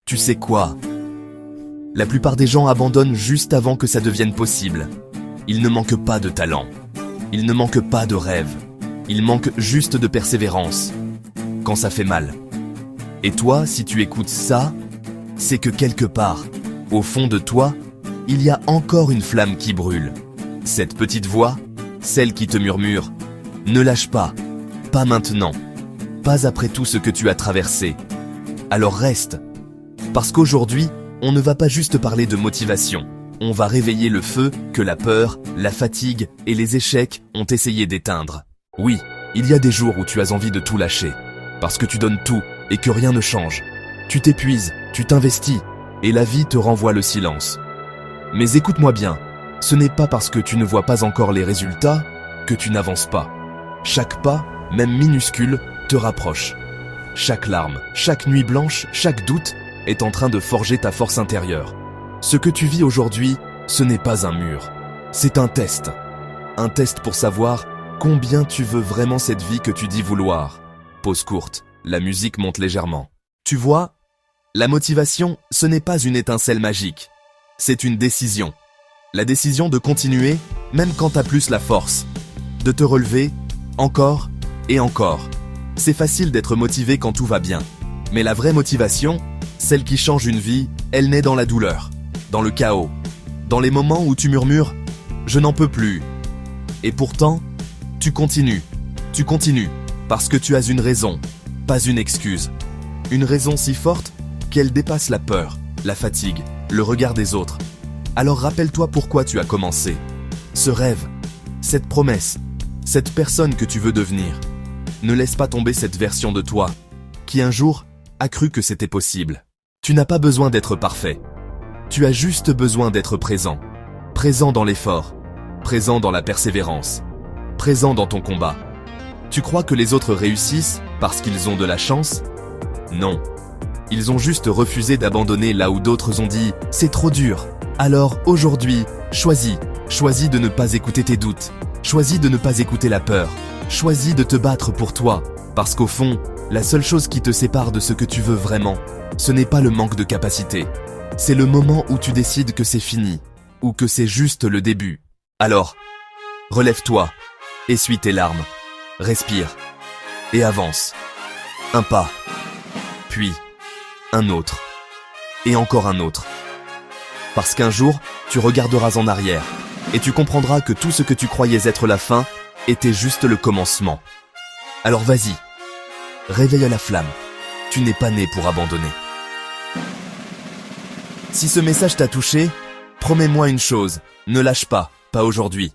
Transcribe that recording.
Tu sais quoi? La plupart des gens abandonnent juste avant que ça devienne possible. Il ne manque pas de talent. Il ne manque pas de rêve. Il manque juste de persévérance. Quand ça fait mal. Et toi, si tu écoutes ça, c'est que quelque part, au fond de toi, il y a encore une flamme qui brûle. Cette petite voix, celle qui te murmure « Ne lâche pas, pas maintenant, pas après tout ce que tu as traversé. Alors reste. » Parce qu'aujourd'hui, on ne va pas juste parler de motivation. On va réveiller le feu que la peur, la fatigue et les échecs ont essayé d'éteindre. Oui, il y a des jours où tu as envie de tout lâcher. Parce que tu donnes tout et que rien ne change. Tu t'épuises, tu t'investis et la vie te renvoie le silence. Mais écoute-moi bien, ce n'est pas parce que tu ne vois pas encore les résultats que tu n'avances pas. Chaque pas, même minuscule, te rapproche. Chaque larme, chaque nuit blanche, chaque doute est en train de forger ta force intérieure. Ce que tu vis aujourd'hui, ce n'est pas un mur. C'est un test. Un test pour savoir combien tu veux vraiment cette vie que tu dis vouloir. Pause courte, la musique monte légèrement. Tu vois, la motivation, ce n'est pas une étincelle magique. C'est une décision. La décision de continuer, même quand t'as plus la force. De te relever, encore et encore. C'est facile d'être motivé quand tout va bien. Mais la vraie motivation, celle qui change une vie, elle naît dans la douleur, dans le chaos, dans les moments où tu murmures « je n'en peux plus ». Et pourtant, tu continues, parce que tu as une raison, pas une excuse. Une raison si forte qu'elle dépasse la peur, la fatigue, le regard des autres. Alors rappelle-toi pourquoi tu as commencé. Ce rêve, cette promesse, cette personne que tu veux devenir. Ne laisse pas tomber cette version de toi, qui un jour a cru que c'était possible. Tu n'as pas besoin d'être parfait. Tu as juste besoin d'être présent. Présent dans l'effort, présent dans la persévérance, présent dans ton combat. Tu crois que les autres réussissent parce qu'ils ont de la chance? Non. Ils ont juste refusé d'abandonner là où d'autres ont dit « c'est trop dur ». Alors aujourd'hui, choisis de ne pas écouter tes doutes. Choisis de ne pas écouter la peur. Choisis de te battre pour toi. Parce qu'au fond, la seule chose qui te sépare de ce que tu veux vraiment, ce n'est pas le manque de capacité. C'est le moment où tu décides que c'est fini, ou que c'est juste le début. Alors, relève-toi, essuie tes larmes, respire, et avance. Un pas, puis un autre, et encore un autre. Parce qu'un jour, tu regarderas en arrière, et tu comprendras que tout ce que tu croyais être la fin était juste le commencement. Alors vas-y, réveille la flamme, tu n'es pas né pour abandonner. Si ce message t'a touché, promets-moi une chose, ne lâche pas, pas aujourd'hui.